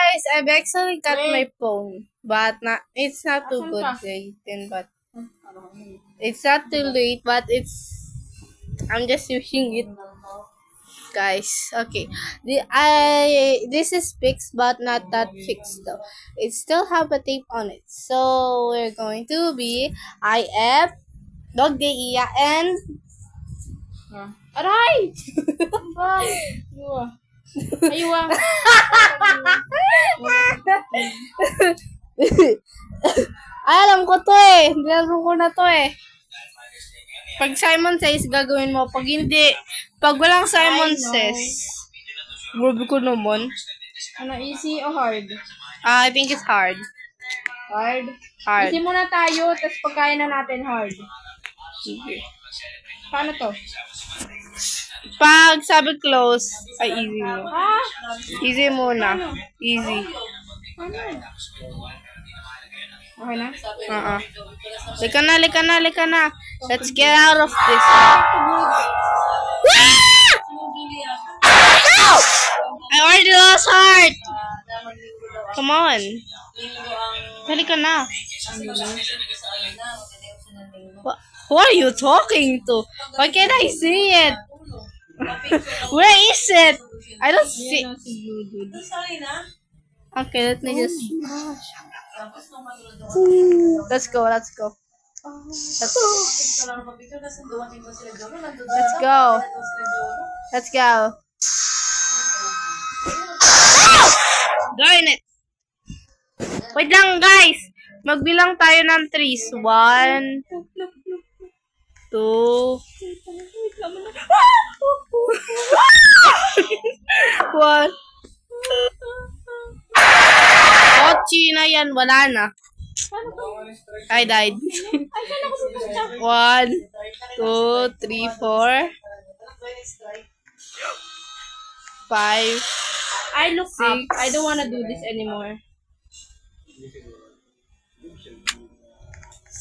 guys, I've actually got my phone, but it's not too good late, but it's not too late, but I'm just using it, guys. Okay, this is fixed, but not that fixed though. It still have a tape on it, so we're going to be IF, Dog Day Iya, and Aray! Aywa. Ay, alam ko to eh. Nilaro ko na to eh. Pag Simon Says, gagawin mo. Pag hindi, pag walang Simon Says, grabe ko naman. Ano, easy o hard? I think it's hard. Hard? Hard. Easy muna tayo, tapos pagkain na natin hard. Sige. Paano to? Pag sabi close, ay easy mo. Ah! Easy muna. Easy. Ano? Okay na? Lika na. Let's get out of this. I already lost heart. Come on. Halika na. Who are you talking to? Why can't I see it? Where is it? I don't see. Okay, let me just. Let's go. Let's go. Darn it. Wait lang, guys. Magbilang tayo ng 3s. 1, 2. 1. Kochi na yan. Wala na. I died. 1, 2, 3, 4. 5. I look up. I don't wanna do this anymore.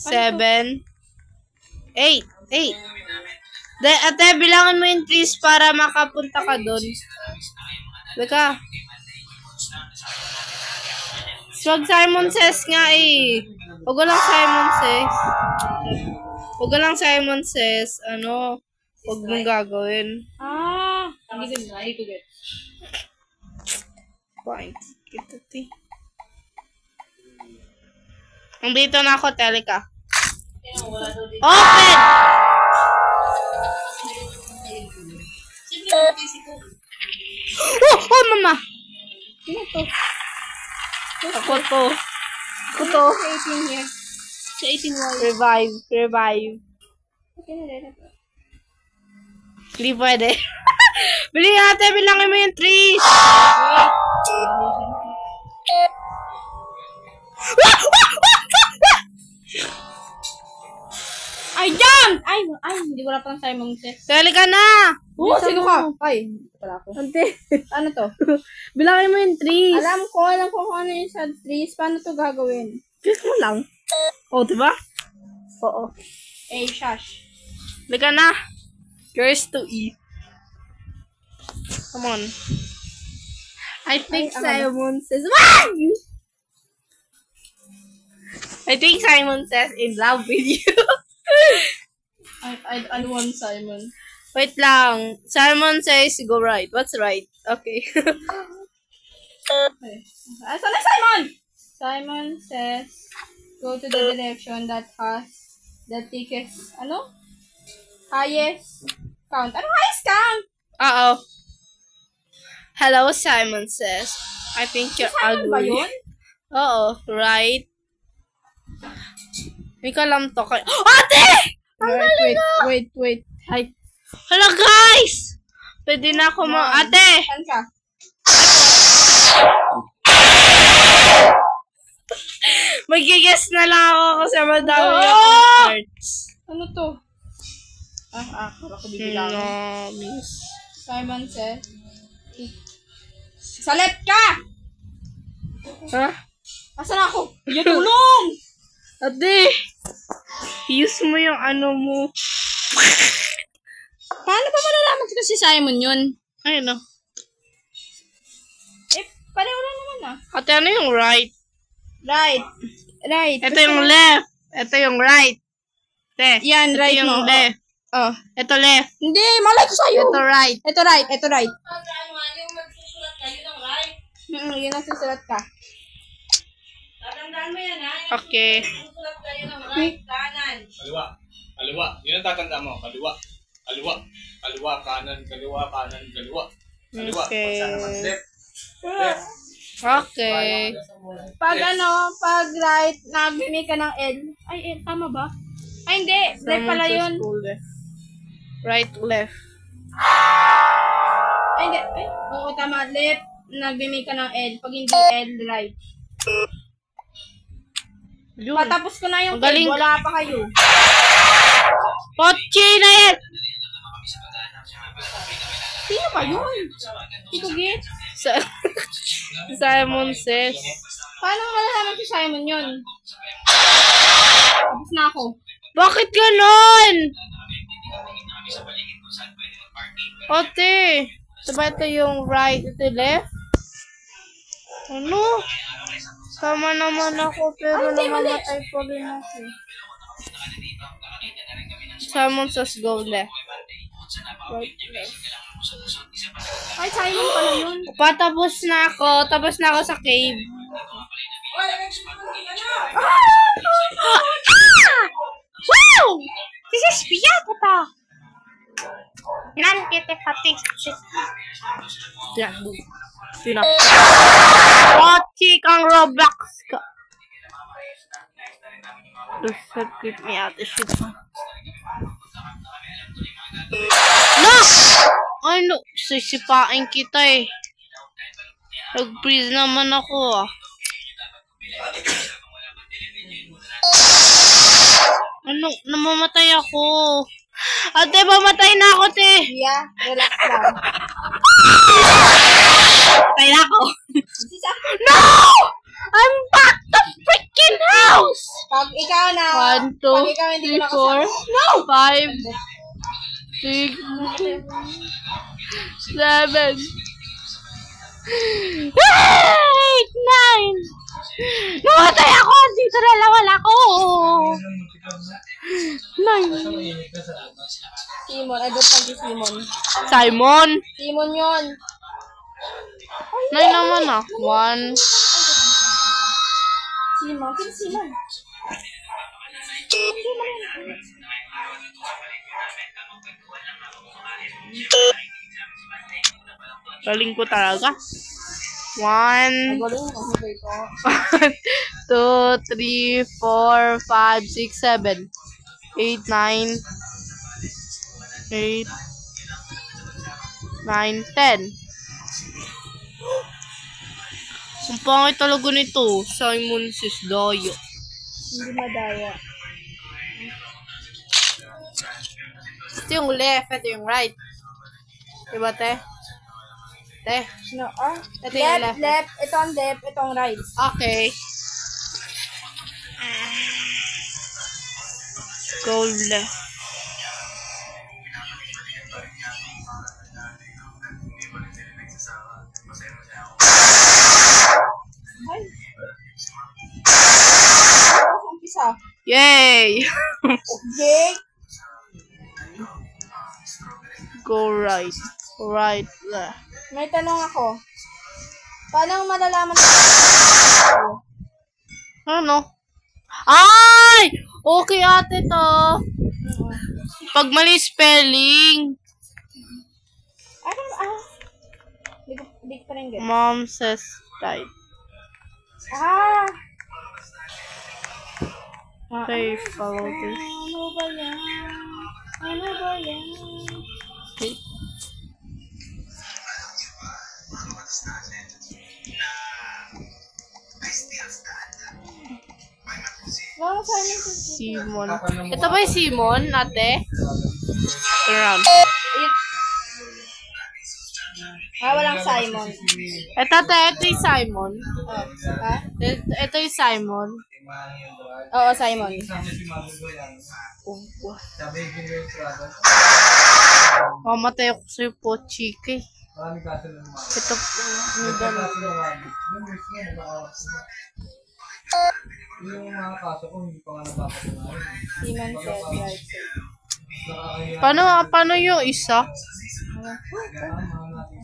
7. 8. Ate, bilangin mo yung 3s para makapunta ka doon. Teka. Wag Simon Says nga eh. Wag lang Simon Says. Ano? Wag mong gagawin. Hindi ko get. Fine. Kita ti. Nandito na ako, Telika. Open! Oh, mama! Sino to? Ako to. 18 here. Sa 18 wall. Revive. Okay na rin. Hindi pwede. Bili natin, bilangin mo yung 3s. Ay, jump! Ay, hindi wala pang Simon Says. Tali ka na! Sino ka? Ay, pala ako. Ante. Ano to? Bilangin mo yung 3s. Alam ko kung ano yung sa 3s. Paano to gagawin? Gusto mo lang. Oh, diba? Oo. Shush. Tali ka na. Curse to E. Come on. I think Simon Says. Wag! I think Simon Says in love with you. I want Simon. Wait lang. Simon Says go right. What's right? Okay. Saan na Simon? Simon says go to the direction that has the thickest, highest count. Ano highest count? Uh-oh. Hello, Simon Says. I think you're Simon ugly. ba yun? Oo, right? May kalam to kay... Ate! Wait. Hi. Hello, guys! Pwede na ako mo... Ate! Saan ka? Mag-guess na lang ako kasi madami yung cards. Ano to? Akala ko bibilang. No, miss. Simon says sa left ka! Ha? Asan ako? Yung tulong! Ate! Use mo yung ano mo. Paano pa malalaman ko si Simon yun? Ayun o. Pareho lang naman ah. Ate! Ate, ano yung right? Right. Right. Ito yung left. Ito yung right. Ate, Yan, ito right yung mo. left. Oh. Ito left. Hindi, malay ko sa'yo. Ito right. Ito right. Ito right. Yung magsusulat kayo ng right. Yun ang susulat ka. Tatandaan mo yan, ha? Okay. Susulat kayo ng right, kanan. Kaliwa. Kaliwa. Yun ang tatanda mo. Kaliwa. Kaliwa. Kaliwa, kanan, kaliwa, kanan, kaliwa. Kaliwa. Okay. Pag naman left. Left. Okay. Pag pag right, nagbimik ka ng L. Ay, L, tama ba? Ay, hindi. Left pala yun. Right, left. Ay, hindi. Ay, oo, tama. Left, nagbimik ka ng L. Pag hindi L, right. Yun. Patapos ko na yung Ang galing. tape. Wala pa kayo. Pochi na yan! Sino ba yun? Tito Git? Simon says. Paano malalaman si Simon yun? Tapos na ako. Bakit ganon? Ate, diba ito yung right, ito yung left? Ano? Tama naman ako, pero namamatay pa rin ako. Simon says go left. Right, left. Ay, Simon pala yun. Patapos na ako. Tapos na ako sa cave. Wow! This is Piata! Nan kita fatigue. Yan, bu. Sina. Pochi kang Roblox ka. Don't creep me out. Shit. No! Ay, no. Sisipain kita eh. Nag-freeze naman ako ah. Ano? Namamatay ako. Ate, mamatay na ako, te. Yeah, relax lang. Patay na ako. No! I'm back to freaking house! Pag ikaw na, 1, 2, pag ikaw hindi 3, ko 4, nakasama. 5, 6, 7, 8, 9. Namatay ako! Dito na lang ako! 9. Simon, I don't want si Simon. Simon! Simon yun. 9 naman ah. 1. Simon, sino Simon? Galing ko talaga. 1, Galing mo, hindi ko. 2, 3, 4, 5, 6, 7, 8, 9, 8, 9, 10. Ang pangit talaga nito. Simon says Doyo. Hindi madaya. Ito yung left, ito yung right. Diba, te? Te? No, Ito yung left, left. left. Ito ang left, ito ang right. Okay. Go left. Ay. Umpisa. Yay! Jake. Go right. Right, left. May tanong ako. Paano malalaman Ano? Ay! Okay ate to. Pag mali spelling. Hindi ko pa rin get. Mom says right. Ah! Okay, follow this. Ano ba yan? Ano ba yan? Okay. Wow, Simon says Simon. Ito ba yung Simon, ate? Turn around. walang Simon. Ito, ate, ito yung Simon. Ha? Ito yung Simon. Oo, Simon. Mamatay ako sa'yo po, chike. Maraming kaso na naman. Ito. Yung mga kaso ko, hindi pa nga napapatunayan. Simon says right side. Paano yung isa?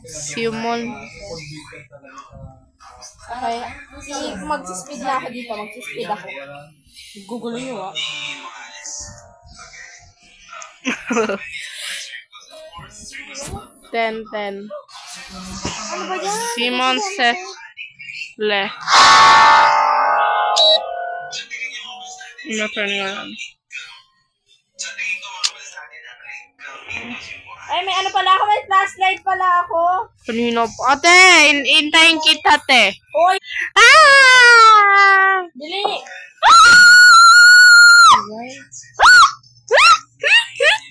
Simon. Okay. Mag-speed na ako dito. Mag-speed ako. Gugulo nyo ah. Ten. Ano ba yan? Simon says left. I'm not turning around. Ay, may ano pala ako. May flashlight pala ako. Kanina po. Ate, intayin kita, te. Hoy! Ah! Dili!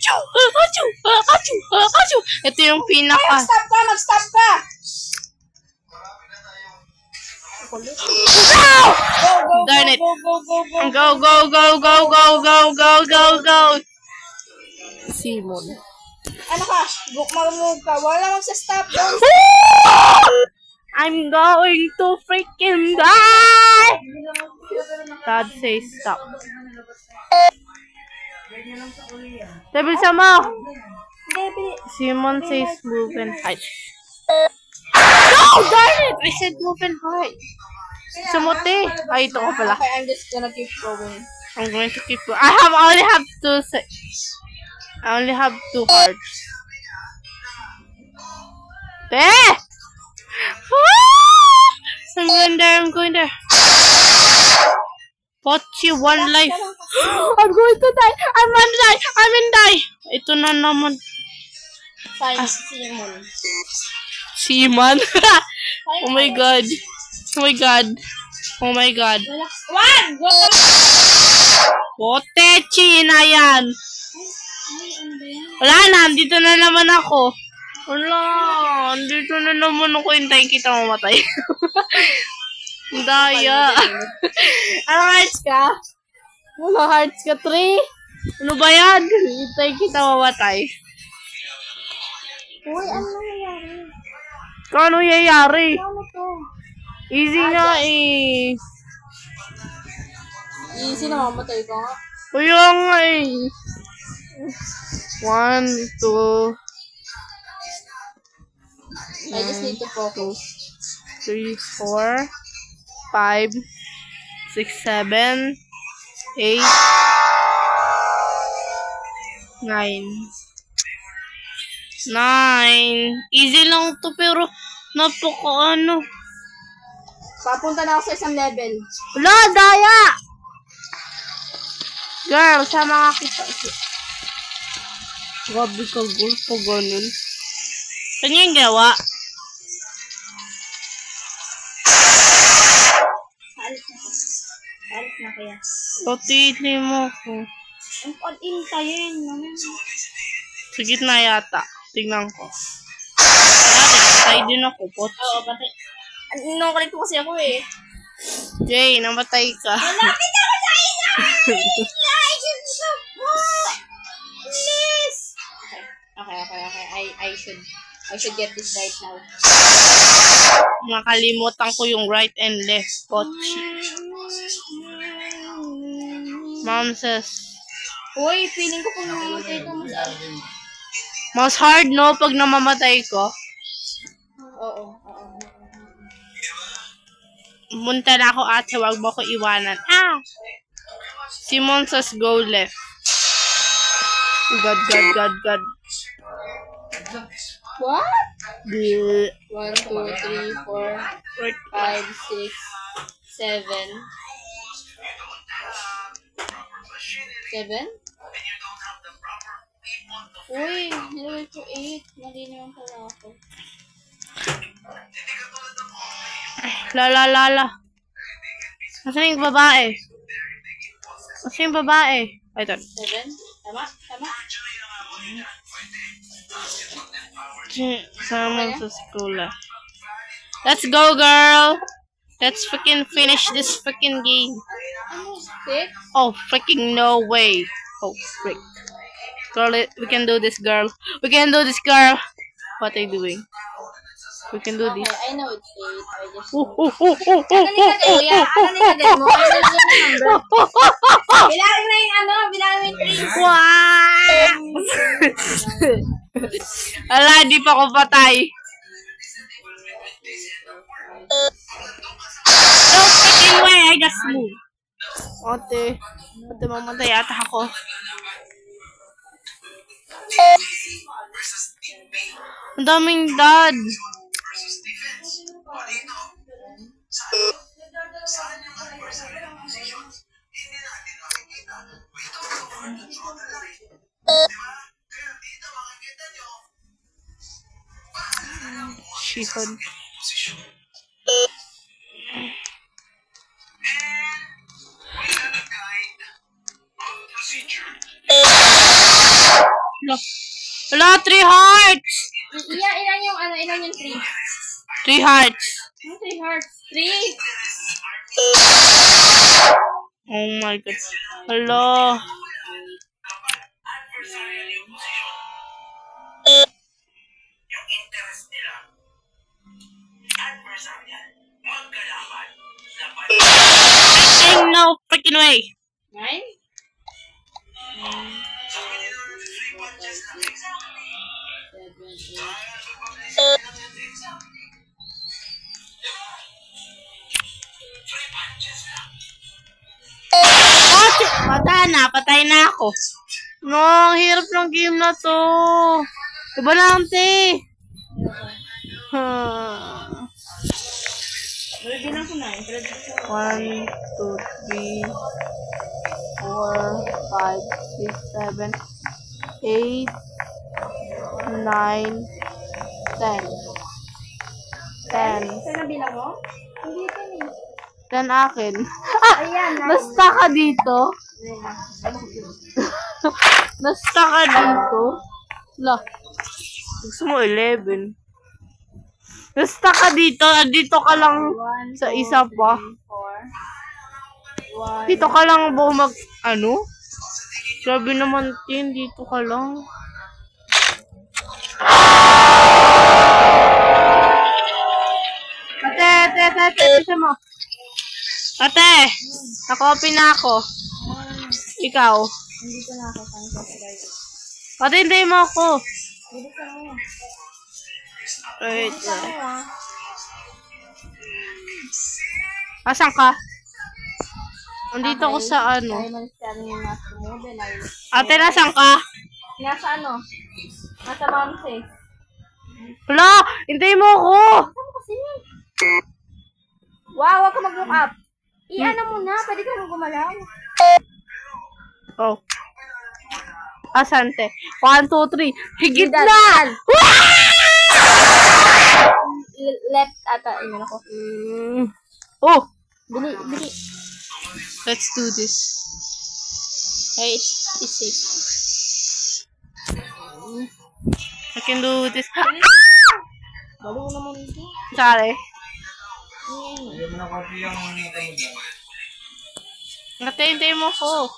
Achoo! Ito yung pinaka. Mag-stop ka! Mag-stop ka! Go, Darn it. Go. Simon. Ano ka? Mag-move ka. Wala magsa-stop. I'm going to freaking die! Dad says stop. Sabi sa mo! Simon says move and hide. No! Darn it! I said move and hide. Samote. Ay, ito ko pala. Okay, I'm just gonna keep going. I'm going to keep going. I only have two hearts. There! I'm going there. Pochi, one life. I'm going to die. I'm in die. Ito na naman. Simon. Oh my god. Wag! Potechi na yan. Wala na, andito na naman ako. Andito na naman ako. Hintayin kita mamatay. Daya. Ano hearts ka? Wala hearts ka, 3? Ano ba yan? Hintayin kita mamatay. Uy, ano nangyayari? Kano yayari? Ano to? Easy nga eh. Easy na mamatay ka nga. Kaya nga eh. 1, 2, I just need to focus. 3, 4, 5, 6, 7, 8, 9. Easy lang to pero napaka-ano. Papunta na ako sa isang level. Wala, daya! Girl, sama nga kita. Grabe ka, girl, pa ganun. Kanya yung gawa? Alis na kaya. Totili mo ko. Ang pag-intayin. Sa gitna yata. Tignan ko. Patay din ako, pot. Oo, batay. Nakulit ko kasi ako eh. Jay, namatay ka. Malapit ako sa isa! Please! Please! Okay. I should get this right now. Nakalimutan ko yung right and left, Pochi. Mom says, Uy, feeling ko kung namamatay ko mas hard, no? Pag namamatay ko. Oo. Munta na ako, ate. Huwag mo ko iwanan. Simon says, go left. God. What? Bleh. 1, 2, 3, 4, 5, 6, 7. 7? Uy, nilaway ko 8. Mali naman pala ako. La. Nasaan yung babae? Ay, ito. 7? Tama? Someone sa school. Let's go, girl! Let's freaking finish this freaking game. 6? Oh, freaking no way. Oh, frick. Girl, we can do this, girl. What are you doing? We can do this. Okay, I know it's 8. I just... Ano nilagay mo yan? Ano nilagay mo? Ano nilagay mo number? Bilangin na yung ano, bilangin mo yung 3. Wow! Ala, di pa ako patay. No freaking way, I just moved. Ate, mamatay ata ako. Ang daming dad. Shihon. Wala, 3 hearts! Ilan yung ano, ilan yung 3? 3 hearts. Ano 3 hearts? 3? Oh my god. Hello. Ain't no freaking way. 9? Patay na ako. No, ang hirap ng game na to. Diba na, ante? Ready na ako na. 1, 2, 3, 4, 5, 6, 7, 8, 9, 10. 10. Saan nabilang mo? Hindi ito eh. 10 akin. Ayan, Basta ka dito. Basta ka dito. La. Gusto mo 11. Basta ka dito. Dito ka lang sa isa pa. 4. Dito ka lang bumag... Ano? Sabi naman, Tin, dito ka lang. Ate, siya mo. Ate, naka-open na ako. Ikaw. Nandito na ako. Ate, hintayin mo ako. Dito ka mo. Wait. Asan ka? Nandito ako sa ano. Ate, nasan ka? Nasa ano? Nasa Mamses. Wala! Hintayin mo ako! Saan kasi? Wow, wag ka mag-look up. I-ano mo na, pwede ka nang gumalaw. Oh. Asan, te? 1, 2, 3. Higit na! Left ata, yun ako. Oh! Bili. Let's do this. Hey, it's safe. I can do this. Balo naman ito. Sorry. Ayaw mo na copy yung time dyan. Hintayin mo ako.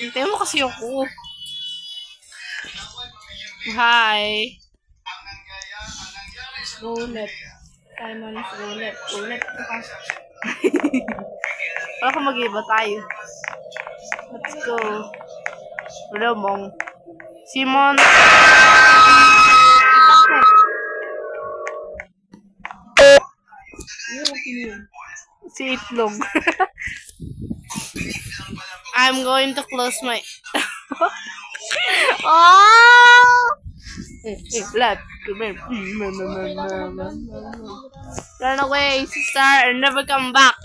Hintayin mo kasi ako. Hi. Go left. Simon's go left. Go left. Wala ka mag-iba tayo. Let's go. Wala mong. Simon. Si Itlog. I'm going to close my... Oh! Left. Run away, sister, and never come back.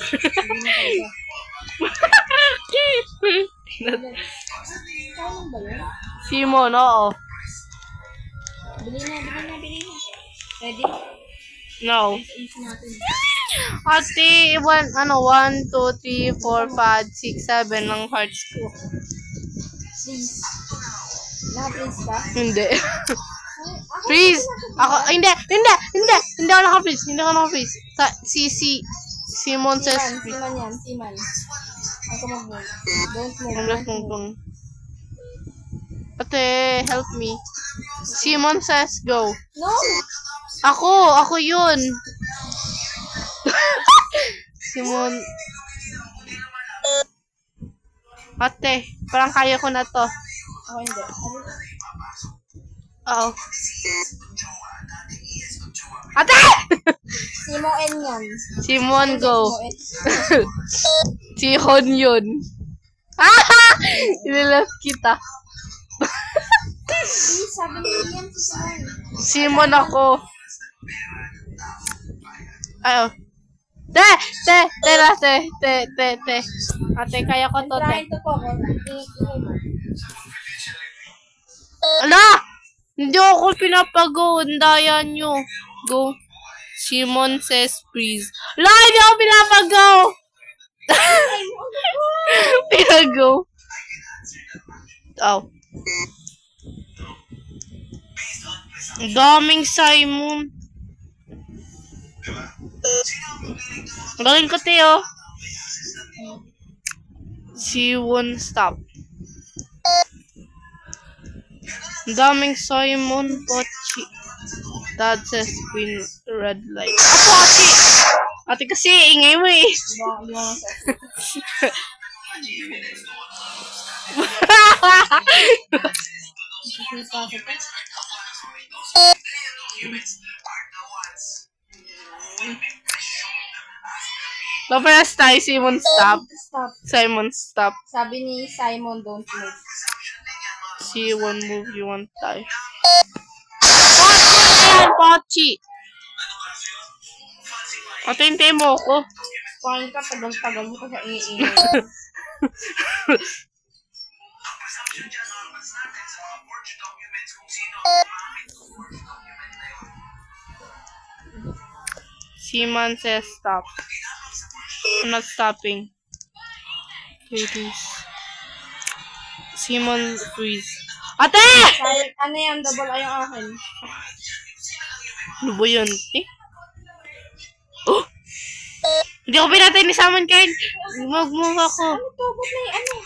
Simon, oo. Bili na. Ready? No. Easy natin. Ate, 1, 2, 3, 4, 5, 6, 7 ng hearts ko. Please. Naka-please ka? Hindi. Freeze! Ako, hindi ako naka-freeze. Simon says, Siman. Ako mag-move. Don't move. Ate, help me. Simon says go. No! Ako yun. Simon. Ate, parang kaya ko na to. Ako hindi. Oo. Ate! Simo N yan. Simon go. Simo N. Si Hon yun. Inilap kita. Sabi niya yan si Simon. Simon ako. Ayo. Te. Ate, kaya ko to, te. Trying to po. Ala! Hindi ako pinapago. Andaya nyo. Go. Simon says freeze. Ala! Hindi ako pinapago! Pinago. Oh. Ang daming Simon. Galing ko, Teo. She won't stop. Ang daming Simon, Pochi. Dad says green, red light. Pochi! Ate kasi, ingay mo eh. Laparas tayo, Simon stop. Stop. Simon stop. Sabi ni Simon, don't move. See one move you want die. Pochi! Ate, hintay mo ako. Parang ka, tagal-tagal mo kasi ingay. Simon says stop. I'm not stopping. Ladies. Simon freeze. Ate! Sabi, ano yan, double ay yung akin. Ano ba yun? Eh? Oh! Hindi ako pinatay ni Simon Kane. Mag-move ako. Ano to? Ba't may ano?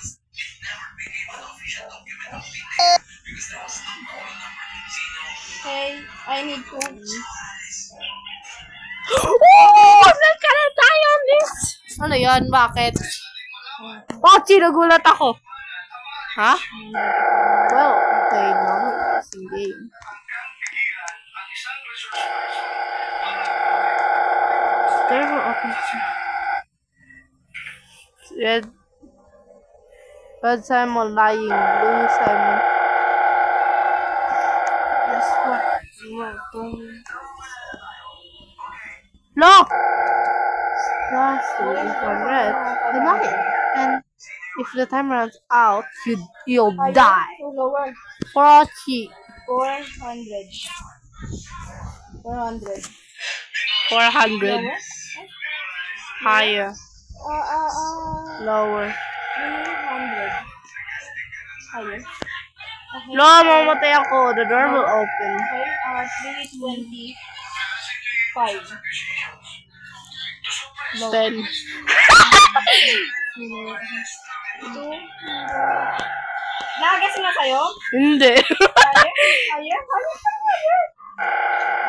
Hey, I need to. Oh! Saan ka na tayo, Miss? Ano yan? Bakit? Pochi, nagulat ako. Ha? Well, okay, normal passing game. There were Red Simon lying, blue Simon. Guess what? Look! Last is one red. The lion. And if the time runs out, you'll die. Lower. Pochi. 400. 400. 400. Higher. Lower. 300. Higher. No, mamatay ako. The door will open. Okay, 325. 10. 2. Nakagas na sa'yo? Hindi. Higher?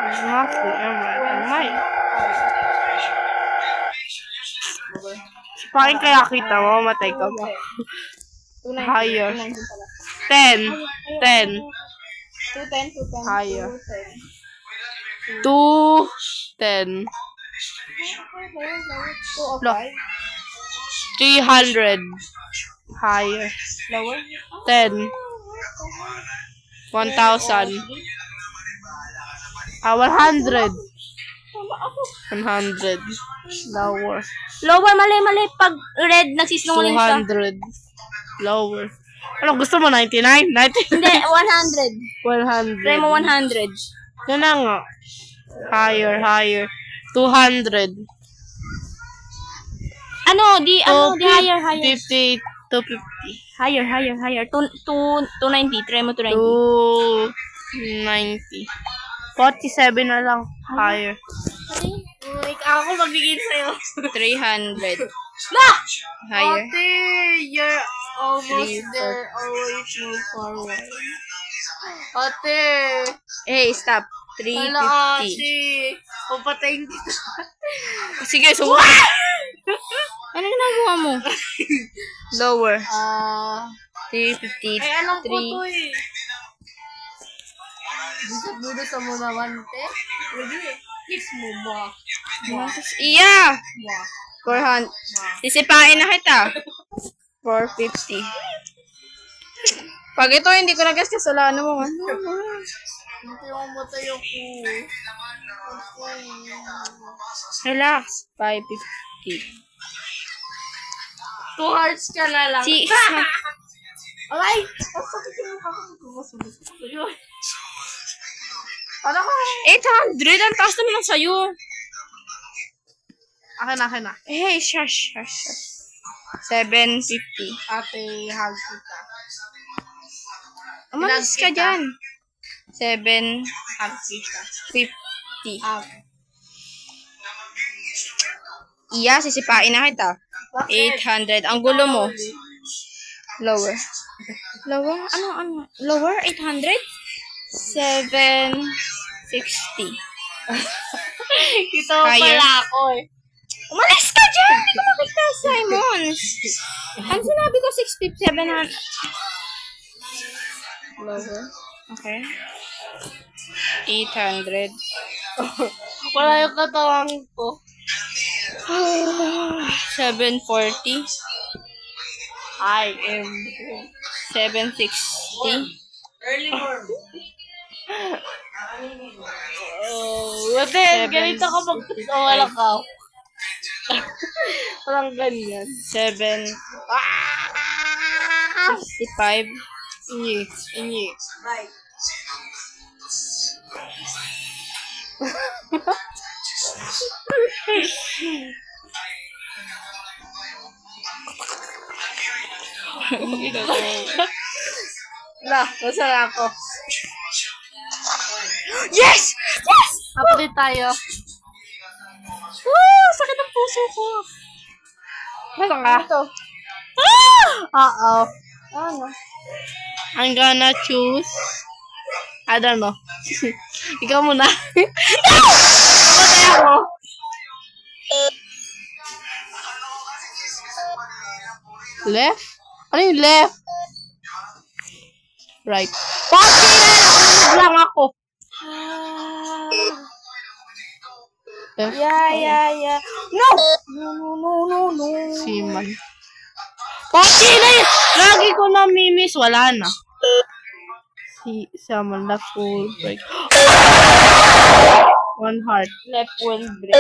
There's nothing ever in mine. Pakin kaya kita, mamamatay ka ba? Higher. 10. 10. 210. Higher. 210. 205. 300. Higher. Lower. 10. 1,000. 100. 100. Lower. Lower, mali. Pag red, nagsisinungaling ka. 200. Lower. Ano gusto mo? 99? 90? Hindi, 100. 100. Try mo 100. Yan na nga. Higher. 200. Di higher. 50. 250. Higher. 290. Try mo 290. 290. 47 na lang. Higher. Ako magiging sa'yo. 300. Higher. Ate, you're almost 3, 4. there. Always move forward. Ate! Hey, stop. Wala 350. ate! Papatayin kita. Sige, so... Ano ginagawa mo? Lower. 350. Ay, alam ko to eh. Bisa sa mo naman, te. Pwede eh. Kiss mo ba? Iya! Ba? 400. Sisipain na kita. 450. Pag ito, hindi ko nagastos. Wala ano mo. Hindi ako matay ako. Relax. 550. 2 hearts ka na lang. Si... Alay! Ang sakit yung kakasulit ko yun. Ano ka? 800. Ang taas naman ang sayo. Akin na. Hey, shush. 750. Ate, hug kita. Umalis ka dyan. 750. Hug kita. Hug. Iya, sisipain na kita. 800. Ang gulo mo. Lower. Ano? Lower? 800? 760. Ito pala ako eh. Umalis ka dyan! Hindi ko makita, Simons. Ano sinabi ko? 6,700. Lower. Okay. 800. Wala yung katawan ko. 740. I am 760. Early form. Ate, ganito ka wala ka. Parang ganyan. 765. Inyi. Right. Nasa na ako. Yes! Update tayo. Sakit ang puso ko. Basta ka? Oo. Ano? I'm gonna choose. I don't know. Ikaw muna. Patay ako. Left? Ano yung left? Right. Pati lang ako. Left. Yeah. No! No. Siman. Pati na yun! Lagi ko namimiss. Wala na. Si Saman left full break. 1 heart. Left will break.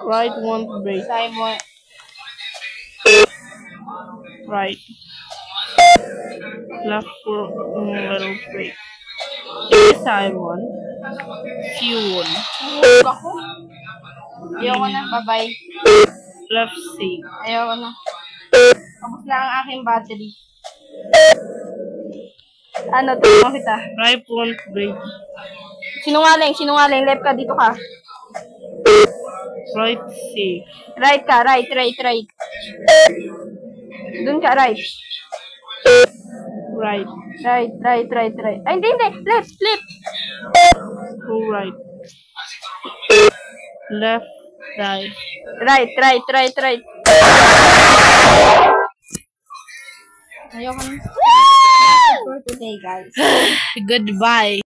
Right won't break. Simon. Right. Left full will break. Simon. Fuel. Ayoko na. Bye-bye. Left C. Ayoko na. Tapos na ang aking battery. Ano, tulungan kita. Right won't break. Sinungaling. Left ka, dito ka. Right C. Right ka, right. Dun ka, right. Right. Right. Ay, hindi. Left. Go right. Left. Right. Right. Ayoko na. That's it for today, guys. Goodbye.